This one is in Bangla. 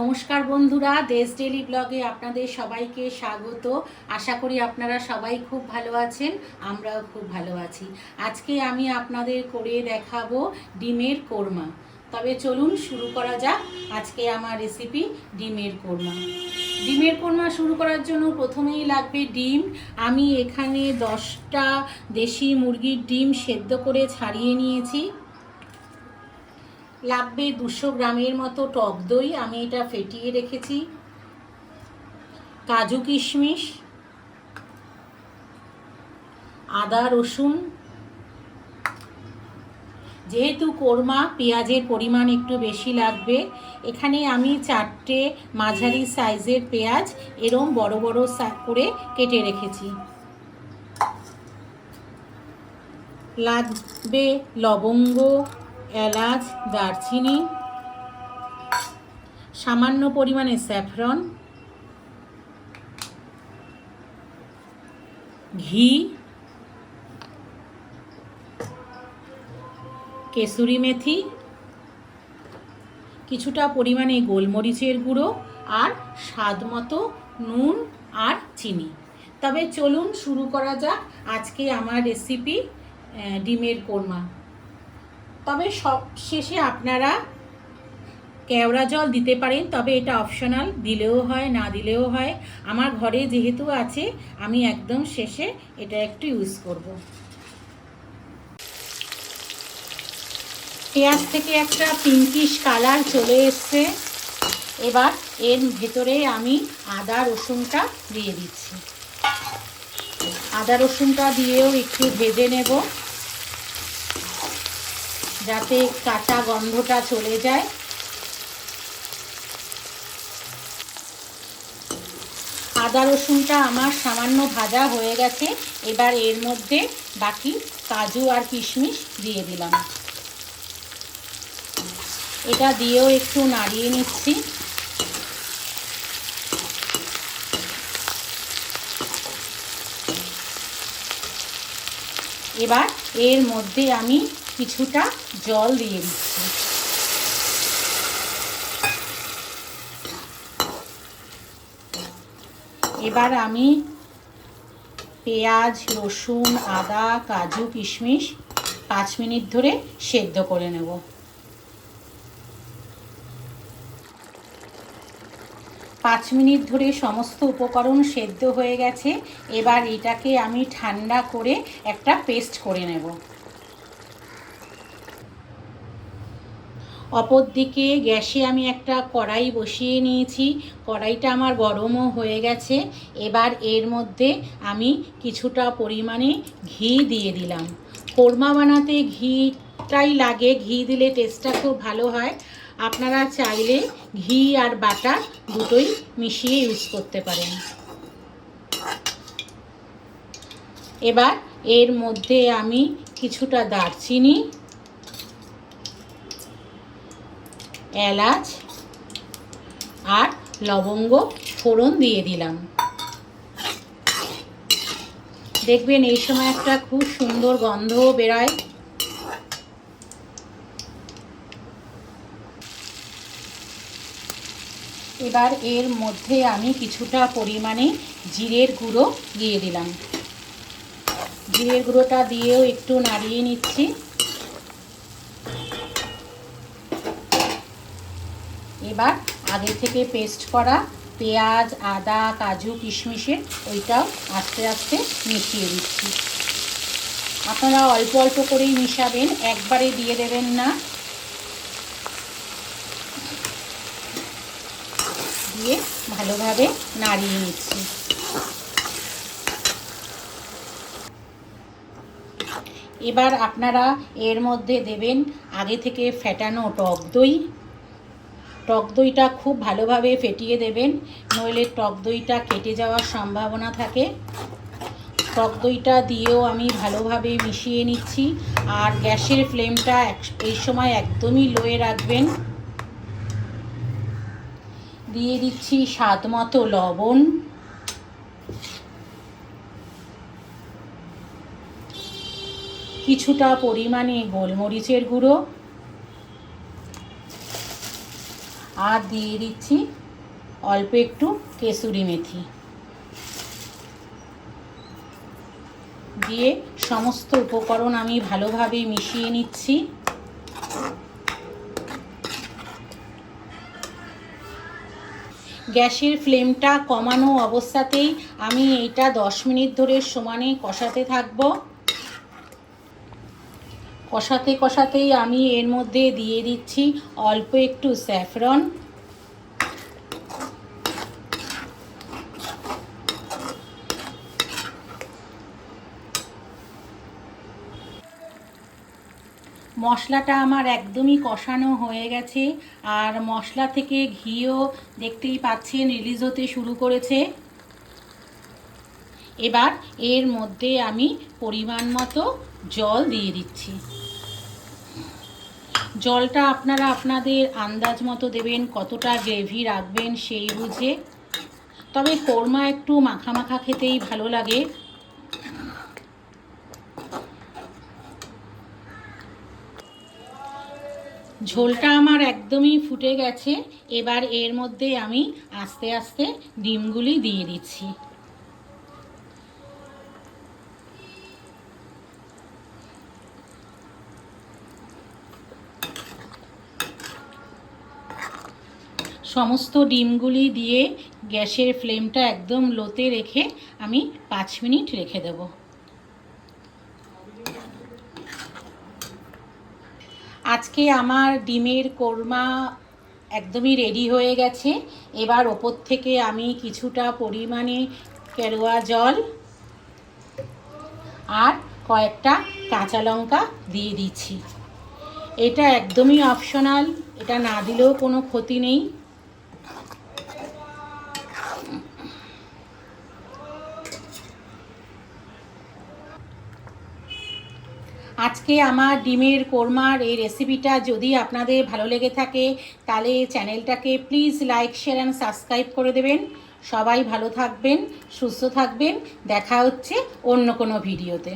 নমস্কার বন্ধুরা, দেশ ডেইলি ব্লগে আপনাদের সবাইকে স্বাগত। আশা করি আপনারা সবাই খুব ভালো আছেন, আমরাও খুব ভালো আছি। আজকে আমি আপনাদের করে দেখাবো ডিমের কোরমা। তবে চলুন শুরু করা যাক আজকে আমার রেসিপি ডিমের কোরমা। ডিমের কোরমা শুরু করার জন্য প্রথমেই লাগবে ডিম। আমি এখানে 10টা দেশি মুরগির ডিম সেদ্ধ করে ছাড়িয়ে নিয়েছি। লাগবে 200 গ্রামের মতো টক দই, আমি এটা ফেটিয়ে রেখেছি। কাজু কিশমিশ, আদা রসুন। যেহেতু কোরমা, পেঁয়াজের পরিমাণ একটু বেশি লাগবে। এখানে আমি 4টে মাঝারি সাইজের পেঁয়াজ এরম বড় বড় করে কেটে রেখেছি। লাগবে লবঙ্গ, এলাচ, দারচিনি, সামান্য পরিমাণে স্যাফরন, ঘি, কেসুরি মেথি, কিছুটা পরিমাণে গোলমরিচের গুঁড়ো আর স্বাদ মতো নুন আর চিনি। তবে চলুন শুরু করা যাক আজকে আমার রেসিপি ডিমের কোরমা। তবে সব শেষে আপনারা কেওড়া জল দিতে পারেন, তবে এটা অপশনাল, দিলেও হয় না দিলেও হয়। আমার ঘরে যেহেতু আছে আমি একদম শেষে এটা একটু ইউজ করব। পেঁয়াজ থেকে একটা পিঙ্কিশ কালার চলে এসছে। এবার এর ভেতরে আমি আদা রসুনটা দিয়ে দিচ্ছি। আদা রসুনটা দিয়েও একটু ভেজে নেব যাতে কাঁচা গন্ধটা চলে যায়। আদা রসুনটা আমার সামান্য ভাজা হয়ে গেছে। এবার এর মধ্যে বাকি কাজু আর কিশমিশ দিয়ে দিলাম। এটা দিয়েও একটু নাড়িয়ে নিচ্ছি। এবার এর মধ্যে আমি কিছুটা জল দিয়ে দিচ্ছি। এবার আমি পেঁয়াজ, রসুন, আদা, কাজু, কিশমিশ 5 মিনিট ধরে সেদ্ধ করে নেব। 5 মিনিট ধরে সমস্ত উপকরণ সেদ্ধ হয়ে গেছে। এবার এটাকে আমি ঠান্ডা করে একটা পেস্ট করে নেব। অপরদিকে গ্যাসে আমি একটা কড়াই বসিয়ে নিয়েছি। কড়াইটা আমার গরমও হয়ে গেছে। এবার এর মধ্যে আমি কিছুটা পরিমাণে ঘি দিয়ে দিলাম। কোরমা বানাতে ঘিটাই লাগে, ঘি দিলে টেস্টটা খুব ভালো হয়। আপনারা চাইলে ঘি আর বাটার দুটোই মিশিয়ে ইউজ করতে পারেন। এবার এর মধ্যে আমি কিছুটা দারচিনি, এলাচ আর লবঙ্গ ফোড়ন দিয়ে দিলাম। দেখবেন এই সময় একটা খুব সুন্দর গন্ধ বেরোয়। এবার এর মধ্যে আমি কিছুটা পরিমাণে জিরের গুঁড়ো দিয়ে দিলাম। জিরের গুঁড়োটা দিয়েও একটু নাড়িয়ে নিচ্ছি। এবার আগে থেকে পেস্ট করা পেঁয়াজ, আদা, কাজু, কিশমিশের ওইটাও আস্তে আস্তে মিশিয়ে দিচ্ছি। আপনারা অল্প অল্প করেই মিশাবেন, একবারে দিয়ে দেবেন না। দিয়ে ভালোভাবে নাড়িয়ে নিচ্ছি। এবার আপনারা এর মধ্যে দেবেন আগে থেকে ফেটানো টক দই। টক দইটা খুব ভালোভাবে ফেটিয়ে দেবেন, নইলে টক দইটা কেটে যাওয়ার সম্ভাবনা থাকে। টক দইটা দিয়েও আমি ভালোভাবে মিশিয়ে নিচ্ছি। আর গ্যাসের ফ্লেমটা এই সময় একদমই লোয়ে রাখবেন। দিয়ে দিচ্ছি স্বাদ মতো লবণ, কিছুটা পরিমাণে গোলমরিচের গুঁড়ো আর দিয়ে দিচ্ছি অল্প একটু কেসুরি মেথি। দিয়ে সমস্ত উপকরণ আমি ভালোভাবে মিশিয়ে নিচ্ছি। গ্যাসের ফ্লেমটা কমানো অবস্থাতেই আমি এটা 10 মিনিট ধরে সমানে কষাতে থাকব। কষাতে কষাতেই আমি এর মধ্যে দিয়ে দিচ্ছি অল্প একটু স্যাফরন, মশলাটা আমার একদমই কষানো হয়ে গেছে আর মশলা থেকে ঘিও দেখতেই পাচ্ছেন রিলিজ হতে শুরু করেছে। এবার এর মধ্যে আমি পরিমাণ মতো জল দিয়ে দিচ্ছি। জলটা আপনারা আপনাদের আন্দাজ মতো দেবেন, কতটা গ্রেভি রাখবেন সেই বুঝে। তবে কোরমা একটু মাখা মাখা খেতেই ভালো লাগে। ঝোলটা আমার একদমই ফুটে গেছে। এবার এর মধ্যে আমি আস্তে আস্তে ডিমগুলি দিয়ে দিচ্ছি। সমস্ত ডিমগুলি দিয়ে গ্যাসের ফ্লেমটা একদম লোতে রেখে আমি 5 মিনিট রেখে দেব। আজকে আমার ডিমের কোরমা একদমই রেডি হয়ে গেছে। এবার ওপর থেকে আমি কিছুটা পরিমাণে কেরোয়া জল আর কয়েকটা কাঁচা লঙ্কা দিয়ে দিচ্ছি। এটা একদমই অপশনাল, এটা না দিলেও কোনো ক্ষতি নেই। আজকে আমার ডিমের কোরমার এই রেসিপিটা যদি আপনাদের ভালো লেগে থাকে তাহলে চ্যানেলটাকে please like, share and subscribe করে দেবেন। সবাই ভালো থাকবেন, সুস্থ থাকবেন। দেখা হচ্ছে অন্য কোনো ভিডিওতে।